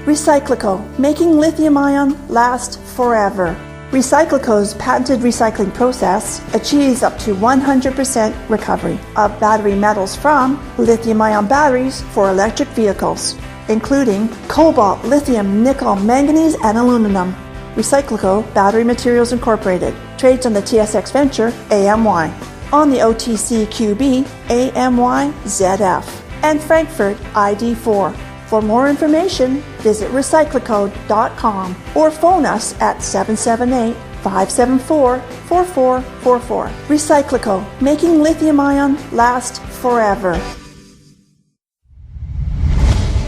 Recyclico, making lithium-ion last forever. Recyclico's patented recycling process achieves up to 100% recovery of battery metals from lithium-ion batteries for electric vehicles, including cobalt, lithium, nickel, manganese, and aluminum. Recyclico Battery Materials Incorporated trades on the TSX Venture AMY, on the OTCQB AMYZF, and Frankfurt ID4. For more information, visit recyclico.com or phone us at 778-574-4444. Recyclico, making lithium-ion last forever.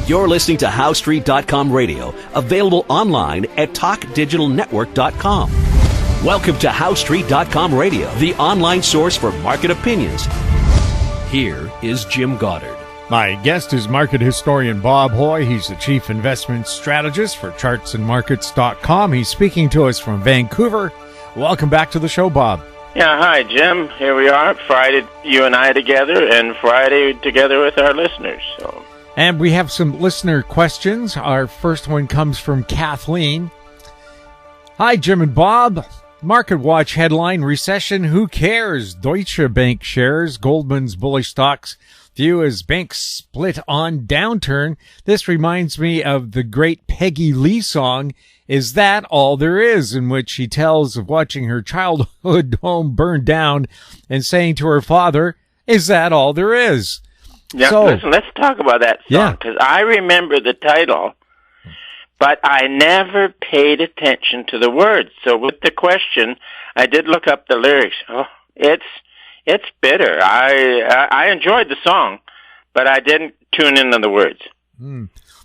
You're listening to HowStreet.com radio, available online at TalkDigitalNetwork.com. Welcome to HowStreet.com radio, the online source for market opinions. Here is Jim Goddard. My guest is market historian Bob Hoye. He's the chief investment strategist for chartsandmarkets.com. He's speaking to us from Vancouver. Welcome back to the show, Bob. Yeah, hi, Jim. Here we are, Friday, you and I together, and Friday together with our listeners. And we have some listener questions. Our first one comes from Kathleen. Hi, Jim and Bob. Market Watch headline, recession, who cares? Deutsche Bank shares, Goldman's bullish stocks view as banks split on downturn. This reminds me of the great Peggy Lee song, Is That All There Is?, in which she tells of watching her childhood home burn down and saying to her father, is that all there is? Yeah, so, listen, let's talk about that song, because I remember the title, but I never paid attention to the words. So with the question, I did look up the lyrics. Oh, it's bitter. I enjoyed the song, but I didn't tune in on the words.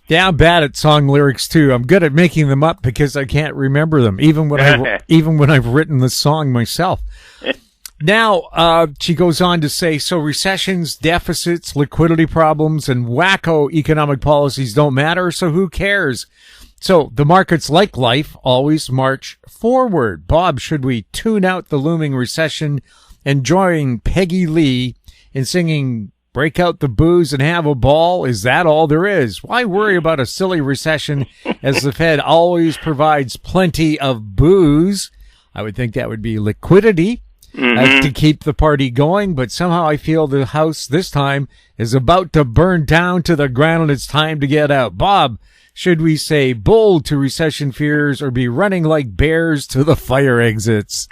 Yeah, I'm bad at song lyrics too. I'm good at making them up because I can't remember them, even when I've written the song myself. Now, she goes on to say, so recessions, deficits, liquidity problems, and wacko economic policies don't matter, so who cares? So the markets, like life, always march forward. Bob, should we tune out the looming recession and join Peggy Lee in singing Break Out the Booze and Have a Ball? Is that all there is? Why worry about a silly recession as the Fed always provides plenty of booze? I would think that would be liquidity. To keep the party going, but somehow I feel the house this time is about to burn down to the ground and it's time to get out. Bob, should we say bold to recession fears or be running like bears to the fire exits?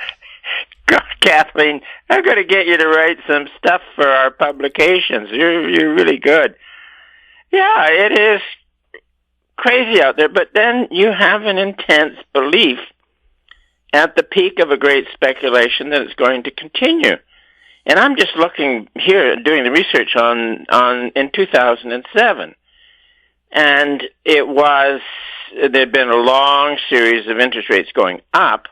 God, Kathleen, I'm going to get you to write some stuff for our publications. You're really good. Yeah, it is crazy out there, but then you have an intense belief at the peak of a great speculation that it's going to continue. And I'm just looking here, doing the research in 2007. And there'd been a long series of interest rates going up.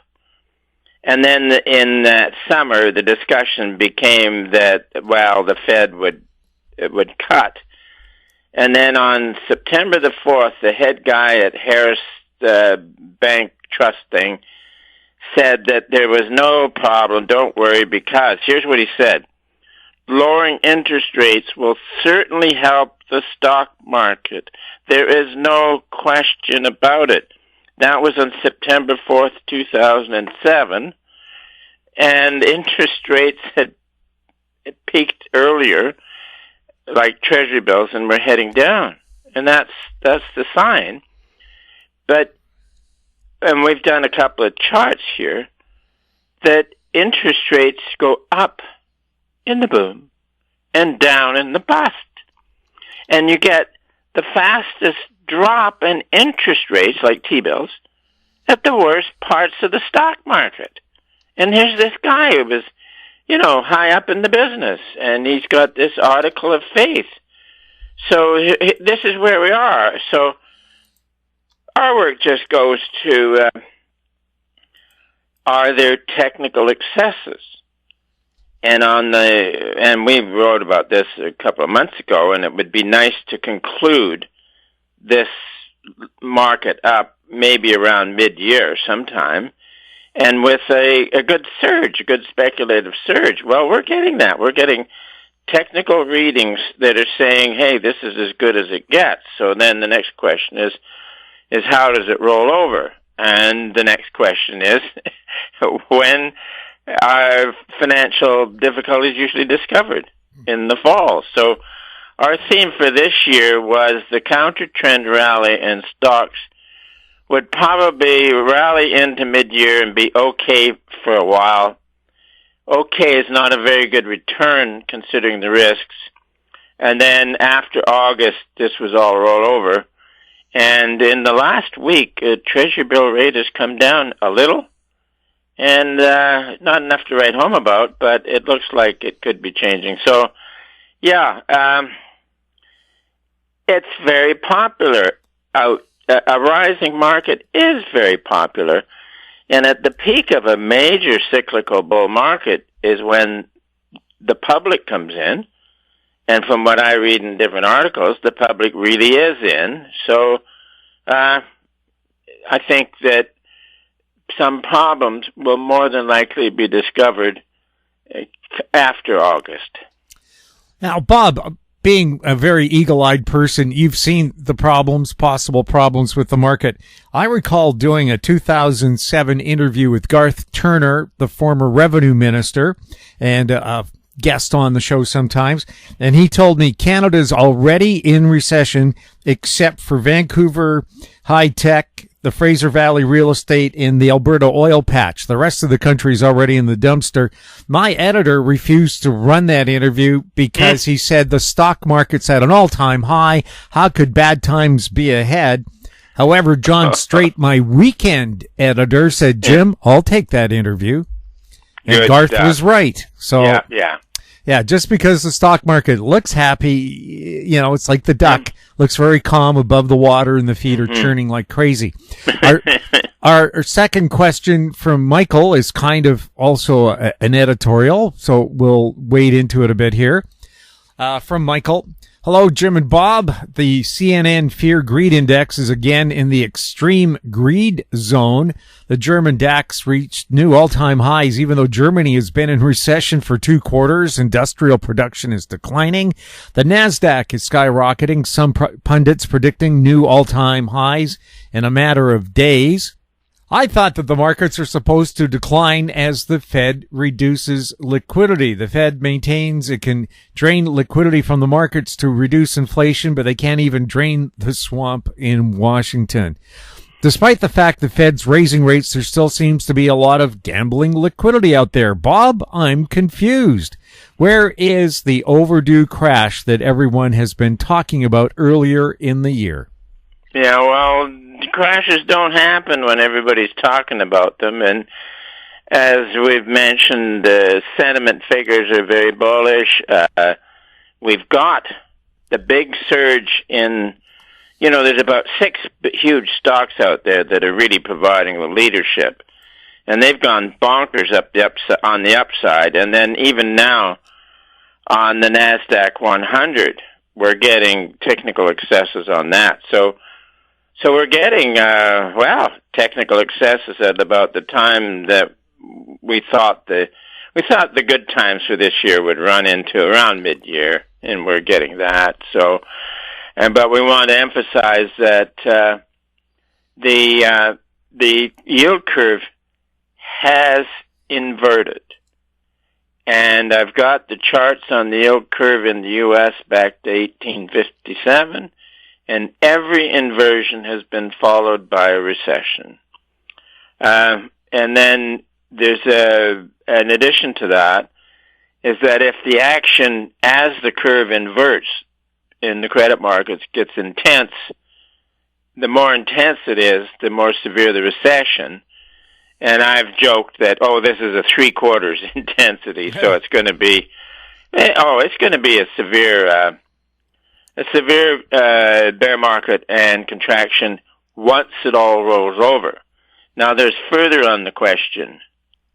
And then in that summer, the discussion became that, well, the Fed would cut. And then on September the 4th, the head guy at Harris Bank Trust thing said that there was no problem, don't worry, because here's what he said: lowering interest rates will certainly help the stock market. There is no question about it. That was on September 4th, 2007, and interest rates had peaked earlier, like Treasury bills, and were heading down. And that's the sign. And we've done a couple of charts here, that interest rates go up in the boom and down in the bust. And you get the fastest drop in interest rates, like T-bills, at the worst parts of the stock market. And here's this guy who was, high up in the business, and he's got this article of faith. So this is where we are. So our work just goes to, are there technical excesses? And we wrote about this a couple of months ago, and it would be nice to conclude this market up maybe around mid-year sometime, and with a good surge, a good speculative surge. Well, we're getting that. We're getting technical readings that are saying, hey, this is as good as it gets. So then the next question is is how does it roll over? And the next question is, when are financial difficulties usually discovered? In the fall. So our theme for this year was the counter-trend rally in stocks would probably rally into mid-year and be okay for a while. Okay is not a very good return considering the risks. And then after August, this was all roll over. And in the last week, Treasury bill rate has come down a little. And not enough to write home about, but it looks like it could be changing. So, yeah, it's very popular out. A rising market is very popular. And at the peak of a major cyclical bull market is when the public comes in. And from what I read in different articles, the public really is in. So I think that some problems will more than likely be discovered after August. Now, Bob, being a very eagle-eyed person, you've seen the problems, possible problems with the market. I recall doing a 2007 interview with Garth Turner, the former revenue minister, and a guest on the show sometimes, and he told me Canada's already in recession except for Vancouver high tech, the Fraser Valley real estate, in the Alberta oil patch. The rest of the country is already in the dumpster. My editor refused to run that interview because he said the stock market's at an all-time high. How could bad times be ahead? However, John Strait, my weekend editor, said, Jim, I'll take that interview. And Good Garth stuff. was right. So, yeah, just because the stock market looks happy, it's like the duck, looks very calm above the water and the feet are churning like crazy. Our second question from Michael is kind of also an editorial, so we'll wade into it a bit here. From Michael. Hello, Jim and Bob. The CNN Fear Greed Index is again in the extreme greed zone. The German DAX reached new all-time highs, even though Germany has been in recession for 2 quarters. Industrial production is declining. The NASDAQ is skyrocketing. Some pundits predicting new all-time highs in a matter of days. I thought that the markets are supposed to decline as the Fed reduces liquidity. The Fed maintains it can drain liquidity from the markets to reduce inflation, but they can't even drain the swamp in Washington. Despite the fact the Fed's raising rates, there still seems to be a lot of gambling liquidity out there. Bob, I'm confused. Where is the overdue crash that everyone has been talking about earlier in the year? Yeah, well, crashes don't happen when everybody's talking about them, and as we've mentioned, the sentiment figures are very bullish. We've got the big surge in, there's about 6 huge stocks out there that are really providing the leadership, and they've gone bonkers on the upside, and then even now on the NASDAQ 100, we're getting technical excesses on that. So we're getting, technical excesses at about the time that we thought the good times for this year would run into around mid-year, and we're getting that. So, but we want to emphasize that the yield curve has inverted, and I've got the charts on the yield curve in the U.S. back to 1857. And every inversion has been followed by a recession. And then there's an addition to that, is that if the action as the curve inverts in the credit markets gets intense, the more intense it is, the more severe the recession. And I've joked that, this is a 3/4 intensity, so it's going to be, a severe bear market and contraction once it all rolls over. Now, there's further on the question.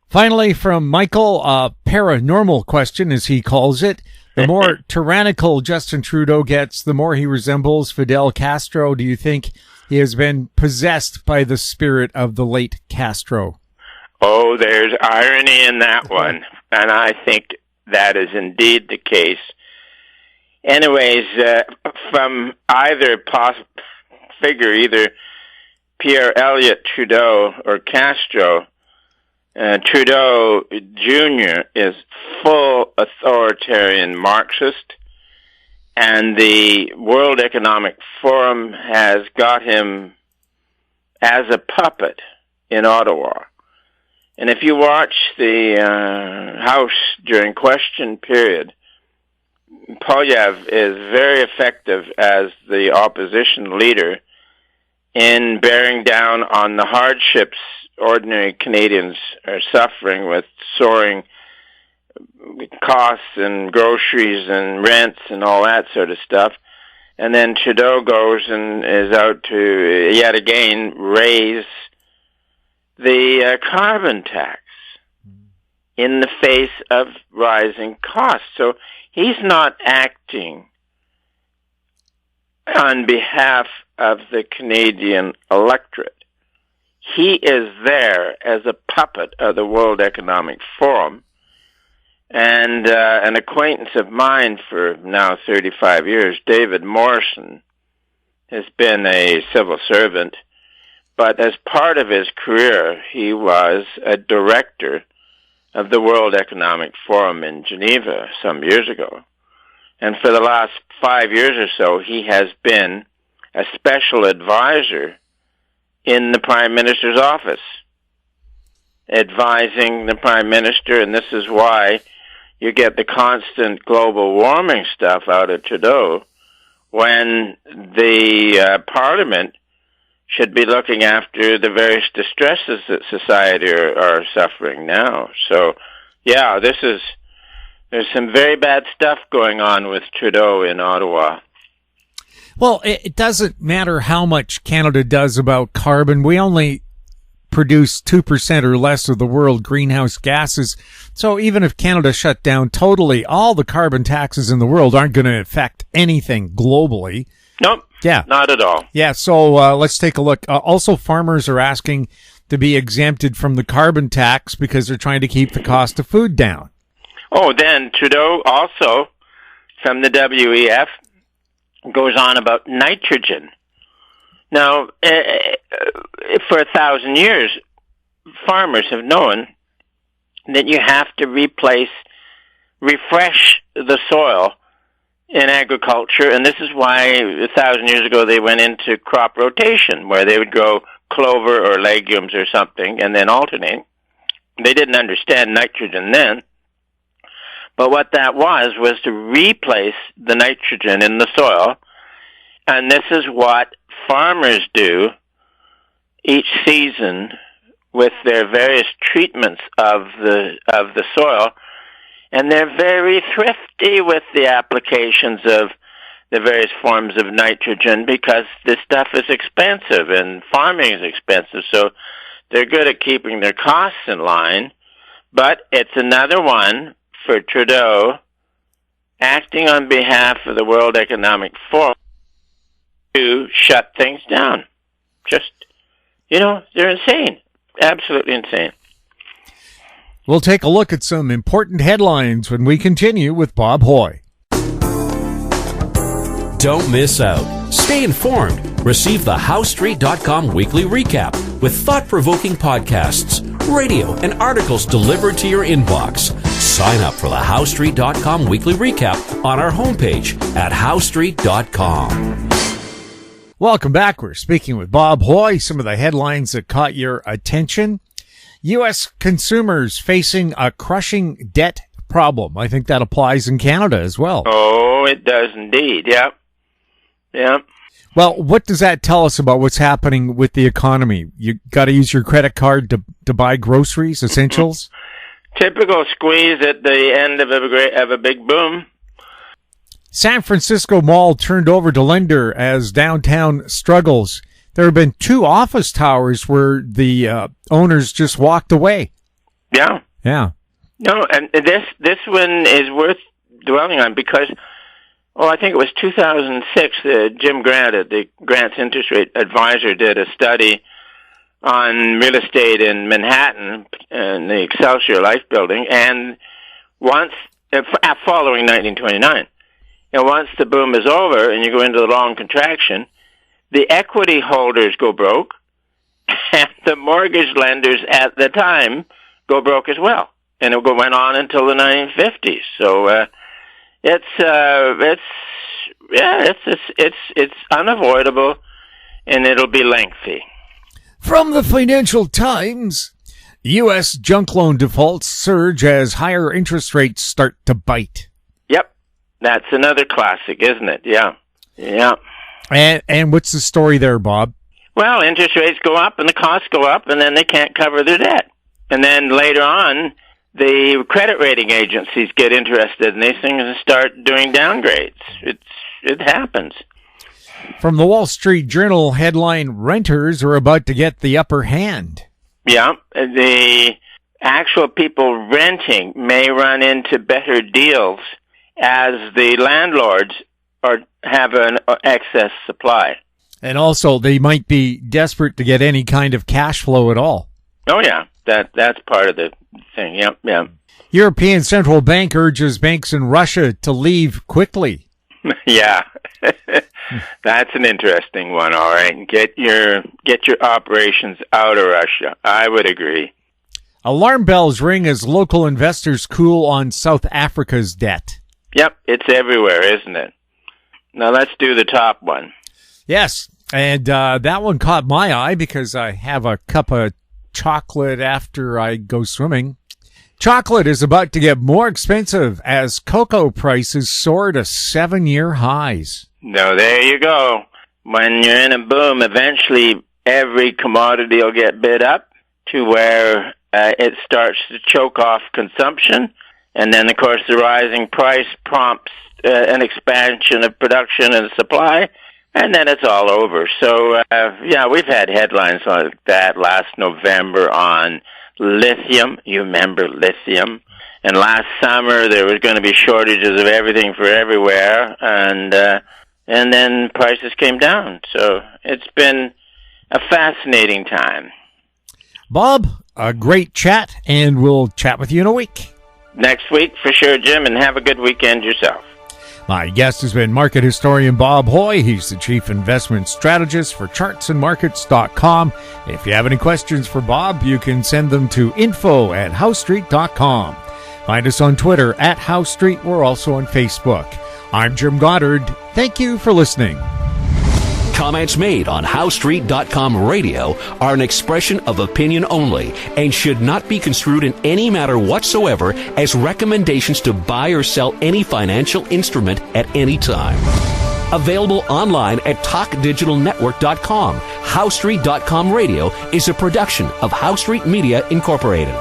Finally, from Michael, a paranormal question, as he calls it. The more tyrannical Justin Trudeau gets, the more he resembles Fidel Castro. Do you think he has been possessed by the spirit of the late Castro? Oh, there's irony in that one, and I think that is indeed the case. Anyways, from either figure, either Pierre Elliott Trudeau, or Castro, Trudeau Jr. is full authoritarian Marxist, and the World Economic Forum has got him as a puppet in Ottawa. And if you watch the House during question period, Polyev is very effective as the opposition leader in bearing down on the hardships ordinary Canadians are suffering with soaring costs and groceries and rents and all that sort of stuff. And then Trudeau goes and is out to, yet again, raise the carbon tax in the face of rising costs. So he's not acting on behalf of the Canadian electorate. He is there as a puppet of the World Economic Forum. And an acquaintance of mine for now 35 years, David Morrison, has been a civil servant, but as part of his career, he was a director of the World Economic Forum in Geneva some years ago. And for the last 5 years or so, he has been a special advisor in the Prime Minister's office, advising the Prime Minister, and this is why you get the constant global warming stuff out of Trudeau when the Parliament should be looking after the various distresses that society are suffering now. So, yeah, there's some very bad stuff going on with Trudeau in Ottawa. Well, it doesn't matter how much Canada does about carbon. We only produce 2% or less of the world greenhouse gases. So even if Canada shut down totally, all the carbon taxes in the world aren't going to affect anything globally. Nope. Yeah. Not at all. Yeah. So let's take a look. Also, farmers are asking to be exempted from the carbon tax because they're trying to keep the cost of food down. Oh, then Trudeau also, from the WEF, goes on about nitrogen. Now, for 1,000 years, farmers have known that you have to refresh the soil in agriculture, and this is why 1,000 years ago they went into crop rotation, where they would grow clover or legumes or something and then alternate. They didn't understand nitrogen then, but what that was to replace the nitrogen in the soil, and this is what farmers do each season with their various treatments of the soil, and they're very thrifty with the applications of the various forms of nitrogen because this stuff is expensive and farming is expensive, so they're good at keeping their costs in line. But it's another one for Trudeau acting on behalf of the World Economic Forum to shut things down. Just, they're insane. Absolutely insane. We'll take a look at some important headlines when we continue with Bob Hoye. Don't miss out. Stay informed. Receive the HowStreet.com weekly recap with thought-provoking podcasts, radio, and articles delivered to your inbox. Sign up for the HowStreet.com weekly recap on our homepage at HowStreet.com. Welcome back. We're speaking with Bob Hoye. Some of the headlines that caught your attention. U.S. consumers facing a crushing debt problem. I think that applies in Canada as well. Oh, it does indeed. Yep. Well, what does that tell us about what's happening with the economy? You got to use your credit card to buy groceries, essentials? Typical squeeze at the end of a big boom. San Francisco Mall turned over to lender as downtown struggles. There have been 2 office towers where the owners just walked away. Yeah. Yeah. No, and this one is worth dwelling on because, I think it was 2006, Jim Grant, the Grant's Interest Rate Advisor, did a study on real estate in Manhattan and the Excelsior Life Building, and following 1929. Once the boom is over and you go into the long contraction, the equity holders go broke, and the mortgage lenders at the time go broke as well, and it went on until the 1950s. So it's unavoidable, and it'll be lengthy. From the Financial Times, U.S. junk loan defaults surge as higher interest rates start to bite. Yep, that's another classic, isn't it? Yeah. And what's the story there, Bob? Well, interest rates go up and the costs go up, and then they can't cover their debt. And then later on, the credit rating agencies get interested in these things and start doing downgrades. It happens. From the Wall Street Journal headline, renters are about to get the upper hand. Yeah, the actual people renting may run into better deals as the landlords have an excess supply. And also, they might be desperate to get any kind of cash flow at all. Oh, yeah, that's part of the thing. Yep. European Central Bank urges banks in Russia to leave quickly. Yeah, that's an interesting one. All right, get your operations out of Russia. I would agree. Alarm bells ring as local investors cool on South Africa's debt. Yep, it's everywhere, isn't it? Now let's do the top one. Yes, and that one caught my eye because I have a cup of chocolate after I go swimming. Chocolate is about to get more expensive as cocoa prices soar to 7-year highs. No, there you go. When you're in a boom, eventually every commodity will get bid up to where it starts to choke off consumption. And then, of course, the rising price prompts an expansion of production and supply, and then it's all over. So, we've had headlines like that last November on lithium. You remember lithium? And last summer there was going to be shortages of everything for everywhere, and then prices came down. So it's been a fascinating time. Bob, a great chat, and we'll chat with you in a week. Next week for sure, Jim, and have a good weekend yourself. My guest has been market historian Bob Hoye. He's the chief investment strategist for chartsandmarkets.com. If you have any questions for Bob, you can send them to info@housestreet.com. Find us on Twitter @HoweStreet. We're also on Facebook. I'm Jim Goddard. Thank you for listening. Comments made on HoweStreet.com radio are an expression of opinion only and should not be construed in any matter whatsoever as recommendations to buy or sell any financial instrument at any time. Available online at TalkDigitalNetwork.com. HoweStreet.com radio is a production of Howe Street Media Incorporated.